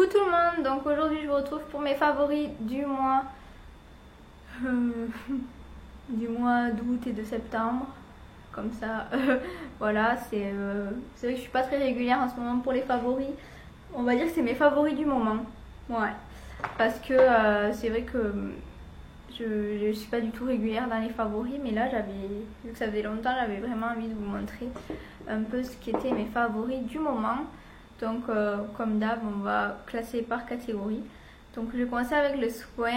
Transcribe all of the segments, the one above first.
Coucou tout le monde, donc aujourd'hui je vous retrouve pour mes favoris du mois d'août et de septembre, comme ça. Voilà, c'est vrai que je suis pas très régulière en ce moment pour les favoris, on va dire que c'est mes favoris du moment, ouais, parce que c'est vrai que je suis pas du tout régulière dans les favoris, mais là vu que ça faisait longtemps, j'avais vraiment envie de vous montrer un peu ce qui étaient mes favoris du moment. Donc comme d'hab, on va classer par catégorie. Donc je vais commencer avec le soin.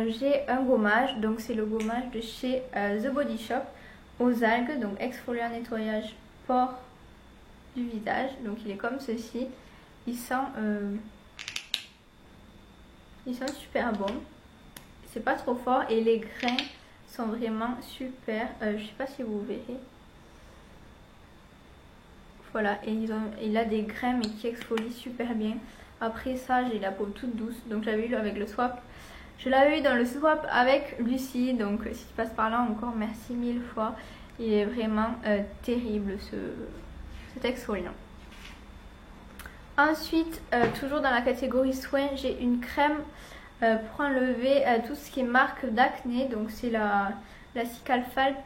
J'ai un gommage, donc c'est le gommage de chez The Body Shop aux algues, donc exfoliant nettoyage pores du visage. Donc il est comme ceci. Il sent super bon. C'est pas trop fort et les grains sont vraiment super. Je sais pas si vous verrez. Voilà, et il a des grains mais qui exfolient super bien. Après ça, j'ai la peau toute douce, donc j'avais eu avec le swap. Je l'avais eu dans le swap avec Lucie, donc si tu passes par là encore, merci 1000 fois. Il est vraiment terrible cet exfoliant. Ensuite, toujours dans la catégorie soins, j'ai une crème pour enlever tout ce qui est marque d'acné. Donc c'est la Cicalfate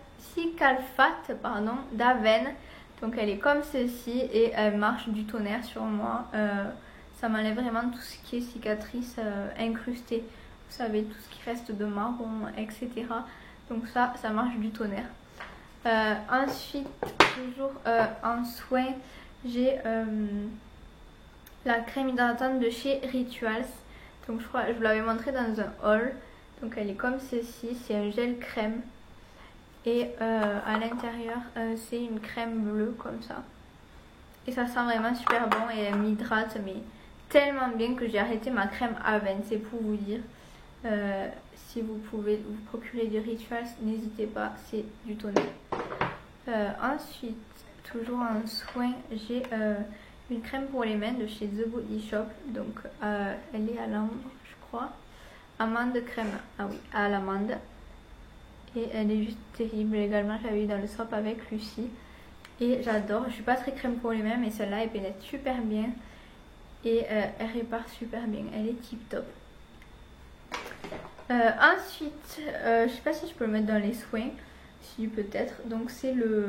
d'Aven. Donc elle est comme ceci et elle marche du tonnerre sur moi. Ça m'enlève vraiment tout ce qui est cicatrices incrustées. Vous savez, tout ce qui reste de marron, etc. Donc ça marche du tonnerre. Ensuite, toujours en soin, j'ai la crème hydratante de chez Rituals. Donc je crois je vous l'avais montré dans un haul. Donc elle est comme ceci, c'est un gel crème. Et à l'intérieur c'est une crème bleue comme ça. Et ça sent vraiment super bon et elle m'hydrate mais tellement bien que j'ai arrêté ma crème Aven, c'est pour vous dire. Si vous pouvez vous procurer du Rituals, n'hésitez pas, c'est du tonnerre. Ensuite, toujours en soin, j'ai une crème pour les mains de chez The Body Shop. Donc elle est à l'ambre je crois. Amande crème, ah oui, à l'amande. Et elle est juste terrible également, j'avais eu dans le swap avec Lucie. Et j'adore, je suis pas très crème pour les mains mais celle-là elle pénètre super bien. Et elle répare super bien, elle est tip top. Ensuite, je sais pas si je peux le mettre dans les soins. Si peut-être, donc c'est le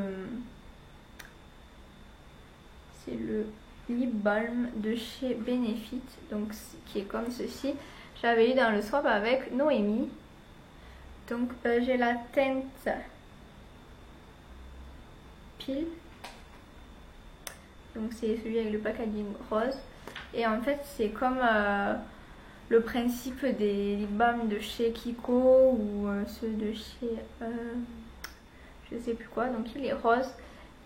lip balm de chez Benefit, donc qui est comme ceci. J'avais eu dans le swap avec Noémie. Donc j'ai la teinte Peel. Donc c'est celui avec le packaging rose. Et en fait c'est comme le principe des lip balm de chez Kiko ou ceux de chez je sais plus quoi. Donc il est rose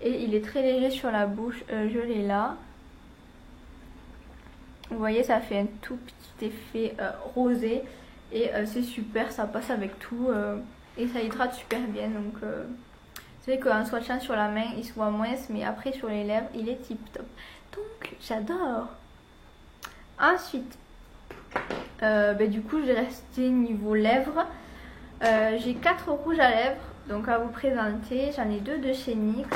et il est très léger sur la bouche. Je l'ai là. Vous voyez, ça fait un tout petit effet rosé. Et c'est super, ça passe avec tout et ça hydrate super bien. Donc c'est vrai qu'en swatchant sur la main il se voit moins, mais après sur les lèvres il est tip top. Donc j'adore. Ensuite du coup je vais rester niveau lèvres. J'ai 4 rouges à lèvres donc à vous présenter. J'en ai 2 de chez NYX.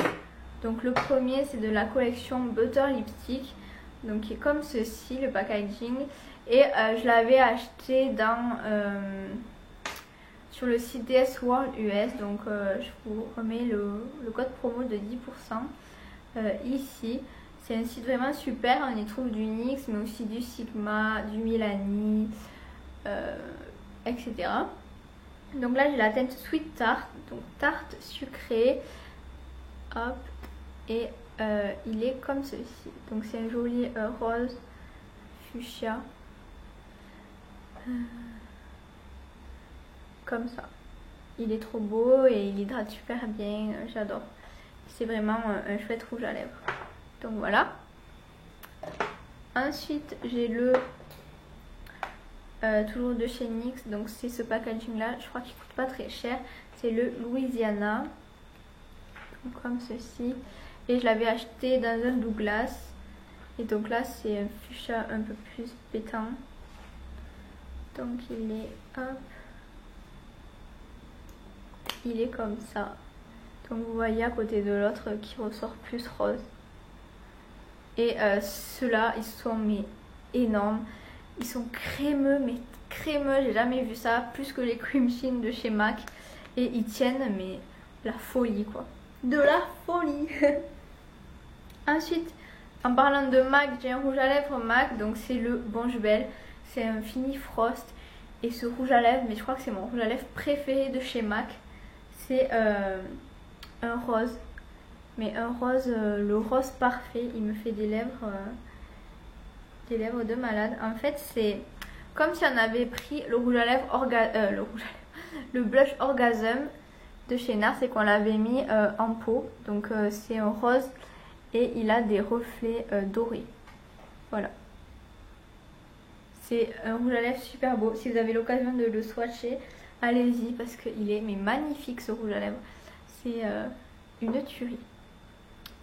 Donc le premier c'est de la collection Butter Lipstick, donc qui est comme ceci le packaging. Et je l'avais acheté sur le site DS World US. Donc je vous remets le code promo de 10% ici. C'est un site vraiment super, on y trouve du NYX mais aussi du Sigma, du Milani, etc. Donc là j'ai la teinte Sweet Tart, donc tarte sucrée. Hop, et il est comme ceci. Donc c'est un joli rose fuchsia. Comme ça. Il est trop beau et il hydrate super bien, j'adore. C'est vraiment un chouette rouge à lèvres. Donc voilà. Ensuite j'ai le toujours de chez NYX, donc c'est ce packaging là, je crois qu'il coûte pas très cher. C'est le Louisiana, donc comme ceci. Et je l'avais acheté dans un Douglas. Et donc là c'est un fuchsia un peu plus pétant. Donc il est hop, il est comme ça. Donc vous voyez à côté de l'autre qui ressort plus rose. Et ceux-là ils sont mais énormes. Ils sont crémeux, mais crémeux, j'ai jamais vu ça, plus que les cream sheen de chez MAC. Et ils tiennent, mais la folie quoi. De la folie. Ensuite, en parlant de MAC, j'ai un rouge à lèvres MAC, donc c'est le Bonge Belle. C'est un fini frost. Et ce rouge à lèvres, mais je crois que c'est mon rouge à lèvres préféré de chez MAC. C'est un rose. Mais un rose, le rose parfait, il me fait des lèvres de malade. En fait, c'est comme si on avait pris le rouge à lèvres le blush Orgasm de chez NARS et qu'on l'avait mis en pot. Donc c'est un rose et il a des reflets dorés. Voilà. C'est un rouge à lèvres super beau. Si vous avez l'occasion de le swatcher, allez-y parce qu'il est magnifique ce rouge à lèvres. C'est une tuerie.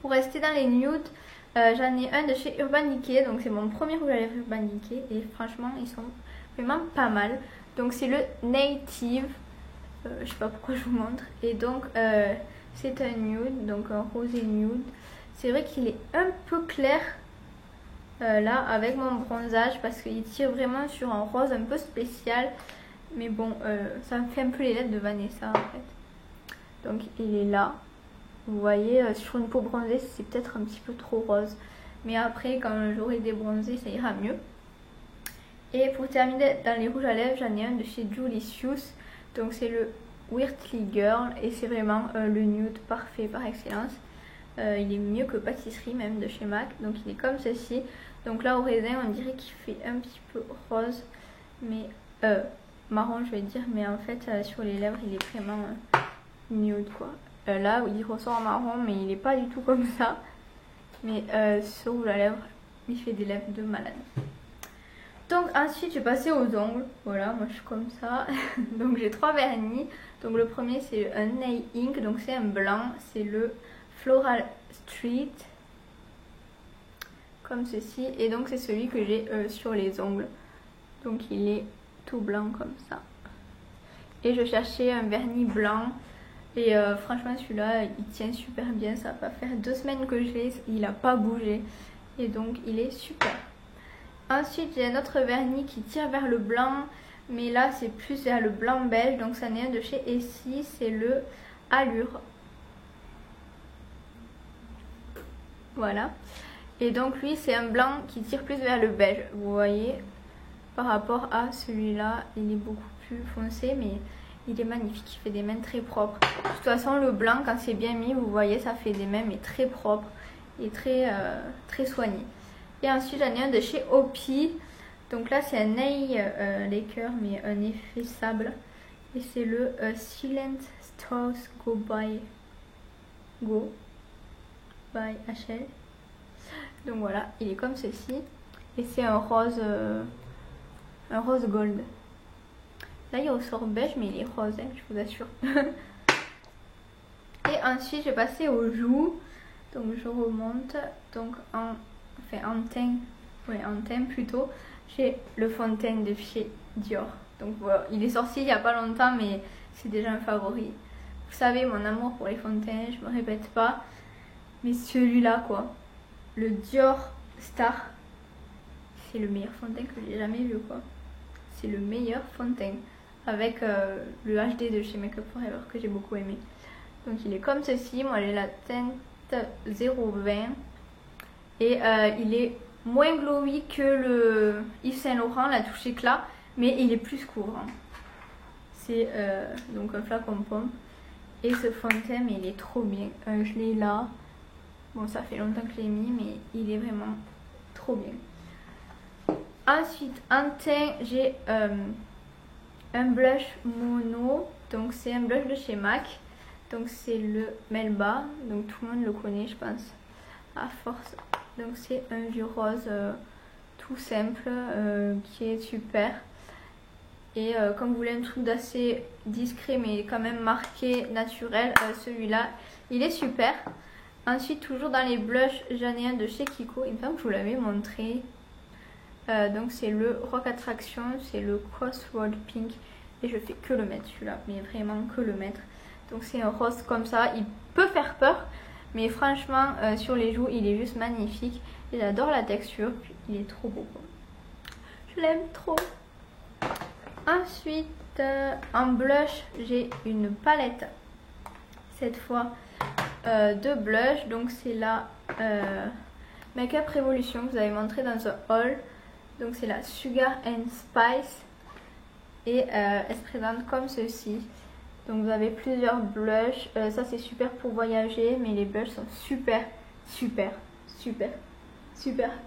Pour rester dans les nudes, j'en ai un de chez Urban Decay. Donc c'est mon premier rouge à lèvres Urban Decay. Et franchement, ils sont vraiment pas mal. Donc c'est le Native. Je sais pas pourquoi je vous montre. Et donc c'est un nude, donc un rosé nude. C'est vrai qu'il est un peu clair là avec mon bronzage parce qu'il tire vraiment sur un rose un peu spécial. Mais bon, ça me fait un peu les lettres de Vanessa en fait. Donc il est là. Vous voyez, sur une peau bronzée, c'est peut-être un petit peu trop rose. Mais après, quand j'aurai débronzé, ça ira mieux. Et pour terminer dans les rouges à lèvres, j'en ai un de chez Julicious. Donc c'est le Weirdly Girl. Et c'est vraiment le nude parfait par excellence. Il est mieux que pâtisserie même de chez MAC. Donc il est comme ceci. Donc là au raisin, on dirait qu'il fait un petit peu rose. Mais marron je vais dire. Mais en fait sur les lèvres, il est vraiment nude quoi. Là il ressort en marron mais il n'est pas du tout comme ça. Mais ce rouge à lèvres, il fait des lèvres de malade. Donc ensuite je vais passer aux ongles. Voilà, moi je suis comme ça. Donc j'ai 3 vernis. Donc le premier c'est un Nail Ink. Donc c'est un blanc. C'est le Floral Street. Comme ceci. Et donc c'est celui que j'ai sur les ongles. Donc il est tout blanc comme ça. Et je cherchais un vernis blanc. Et franchement celui-là il tient super bien. Ça va faire 2 semaines que je l'ai. Il n'a pas bougé. Et donc il est super. Ensuite j'ai un autre vernis qui tire vers le blanc. Mais là c'est plus vers le blanc beige. Donc ça n'est un de chez Essie. C'est le Allure. Voilà. Et donc lui c'est un blanc qui tire plus vers le beige. Vous voyez. Par rapport à celui-là. Il est beaucoup plus foncé. Mais il est magnifique. Il fait des mains très propres. De toute façon le blanc quand c'est bien mis. Vous voyez ça fait des mains mais très propres. Et très soigné. Et ensuite j'en ai un de chez Opi. Donc là c'est un nail laker mais un effet sable. Et c'est le Silent Stars Go By HL. Donc voilà, il est comme ceci. Et c'est un rose gold. Là il ressort beige mais il est rose, hein, je vous assure. Et ensuite je vais passer aux joues. Donc je remonte. Donc en teint. Ouais, en teint plutôt. J'ai le fond de teint de chez Dior. Donc voilà, il est sorti il n'y a pas longtemps mais c'est déjà un favori. Vous savez mon amour pour les fonds de teint, je me répète pas. Mais celui-là quoi, le Dior Star, c'est le meilleur fond de teint que j'ai jamais vu quoi. C'est le meilleur fond de teint. Avec le HD de chez Makeup Forever que j'ai beaucoup aimé. Donc il est comme ceci, moi j'ai la teinte 020. Et il est moins glowy que le Yves Saint Laurent, la touche éclat. Mais il est plus court. C'est donc un flacon pomme. Et ce fond de teint, mais il est trop bien. Je l'ai là. Bon, ça fait longtemps que je l'ai mis, mais il est vraiment trop bien. Ensuite, en teint, j'ai un blush mono. Donc, c'est un blush de chez MAC. Donc, c'est le Melba. Donc, tout le monde le connaît, je pense, à force. Donc, c'est un vieux rose tout simple qui est super. Et comme vous voulez un truc d'assez discret mais quand même marqué, naturel, celui-là, il est super. Ensuite, toujours dans les blushs, j'en ai un de chez Kiko. Il me semble que je vous l'avais montré. Donc c'est le Rock Attraction, c'est le Crossroad Pink. Et je fais que le mettre celui-là, mais vraiment que le mettre. Donc c'est un rose comme ça, il peut faire peur. Mais franchement, sur les joues, il est juste magnifique. Et j'adore la texture, puis il est trop beau quoi. Je Je l'aime trop. Ensuite, en blush, j'ai une palette. Cette fois, de blush. Donc c'est la Makeup Revolution que vous avez montré dans un haul. Donc c'est la Sugar and Spice. Et elle se présente comme ceci. Donc vous avez plusieurs blushs. Ça c'est super pour voyager. Mais les blushs sont super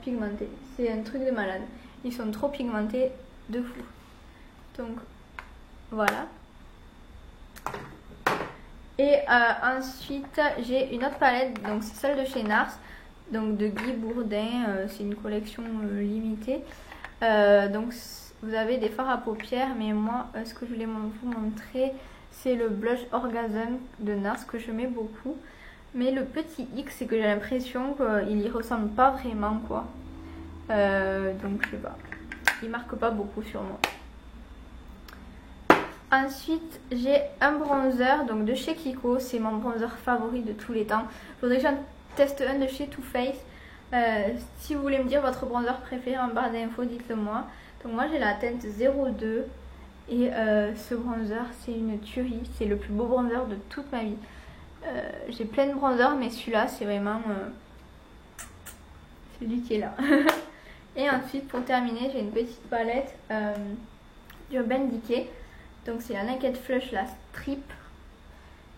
pigmentés. C'est un truc de malade. Ils sont trop pigmentés de fou. Donc voilà. Et ensuite j'ai une autre palette. Donc c'est celle de chez NARS. Donc de Guy Bourdin. C'est une collection limitée. Donc vous avez des fards à paupières. Mais moi ce que je voulais vous montrer, c'est le blush Orgasm de NARS que je mets beaucoup. Mais le petit X, c'est que j'ai l'impression qu'il y ressemble pas vraiment quoi. Donc je sais pas. Il marque pas beaucoup sur moi. Ensuite j'ai un bronzer donc de chez Kiko. C'est mon bronzer favori de tous les temps. Je voudrais que j'en teste un de chez Too Faced. Si vous voulez me dire votre bronzer préféré en barre d'infos, dites-le moi. Donc moi j'ai la teinte 02. Et ce bronzer c'est une tuerie. C'est le plus beau bronzer de toute ma vie. J'ai plein de bronzers mais celui-là c'est vraiment celui qui est là. Et ensuite pour terminer j'ai une petite palette d'Urban Decay. Donc c'est la Naked Flush, la Strip.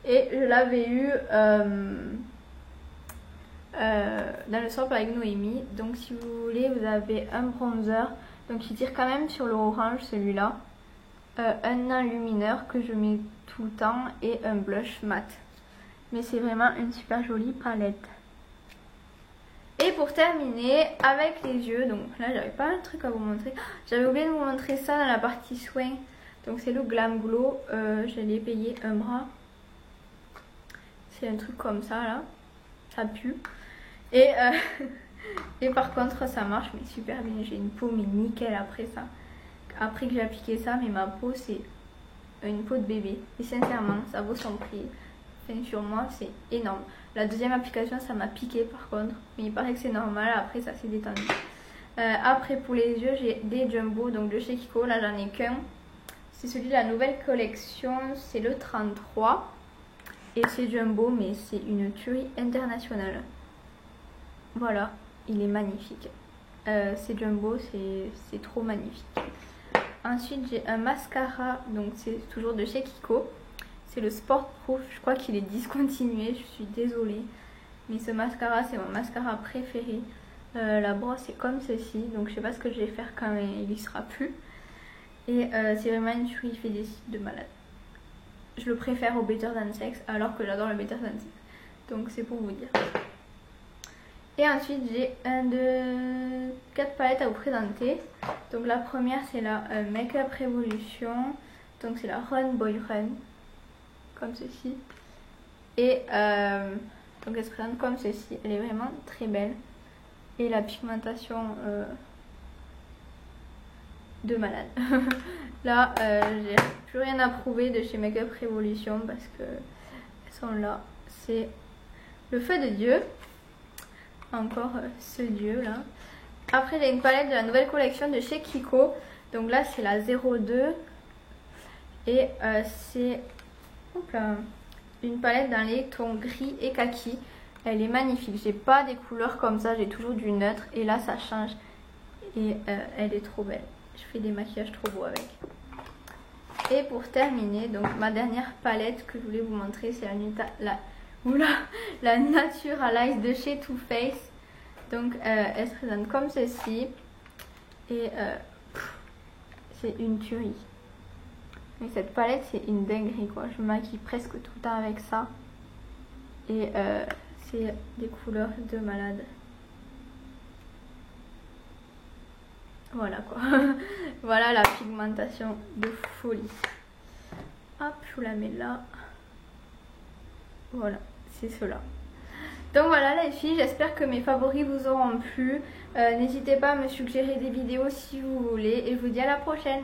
Et je l'avais eu dans le sample avec Noémie. Donc si vous voulez vous avez un bronzer. Donc il tire quand même sur le orange celui-là. Un enlumineur que je mets tout le temps. Et un blush mat. Mais c'est vraiment une super jolie palette. Et pour terminer avec les yeux, donc là j'avais pas un truc à vous montrer. J'avais oublié de vous montrer ça dans la partie soins. Donc c'est le Glam Glow. Je l'ai payé un bras. C'est un truc comme ça là. Ça pue. Et par contre ça marche mais super bien. J'ai une peau mais nickel après ça. Après que j'ai appliqué ça, mais ma peau c'est une peau de bébé. Et sincèrement ça vaut son prix. Sur moi c'est énorme. La deuxième application ça m'a piqué par contre, mais il paraît que c'est normal, après ça s'est détendu. Après pour les yeux j'ai des Jumbo donc de chez Kiko. Là j'en ai qu'un, c'est celui de la nouvelle collection, c'est le 33 et c'est Jumbo mais c'est une tuerie internationale. Voilà, il est magnifique. C'est Jumbo, c'est trop magnifique. Ensuite j'ai un mascara, donc c'est toujours de chez Kiko. C'est le Sport Proof, je crois qu'il est discontinué, je suis désolée. Mais ce mascara, c'est mon mascara préféré. La brosse est comme ceci, donc je sais pas ce que je vais faire quand il y sera plus. Et c'est vraiment une tuerie, il fait des cils de malade. Je le préfère au Better Than Sex, alors que j'adore le Better Than Sex. Donc c'est pour vous dire. Et ensuite j'ai 4 palettes à vous présenter. Donc la première c'est la Makeup Revolution. Donc c'est la Run Boy Run. Comme ceci. Et donc elle se présente comme ceci. Elle est vraiment très belle. Et la pigmentation de malade. Là j'ai plus rien à prouver de chez Makeup Revolution parce que elles sont là. C'est le feu de Dieu. Encore ce dieu là. Après j'ai une palette de la nouvelle collection de chez Kiko. Donc là c'est la 02. Et c'est une palette dans les tons gris et kaki. Elle est magnifique. J'ai pas des couleurs comme ça, j'ai toujours du neutre. Et là ça change. Et elle est trop belle. Je fais des maquillages trop beaux avec. Et pour terminer, donc ma dernière palette que je voulais vous montrer, c'est la Naturalize de chez Too Faced. Donc elle se présente comme ceci. Et c'est une tuerie. Mais cette palette c'est une dinguerie quoi. Je me maquille presque tout le temps avec ça. Et c'est des couleurs de malade. Voilà quoi. Voilà la pigmentation de folie. Hop, je vous la mets là. Voilà, c'est cela. Donc voilà les filles, j'espère que mes favoris vous auront plu. N'hésitez pas à me suggérer des vidéos si vous voulez. Et je vous dis à la prochaine.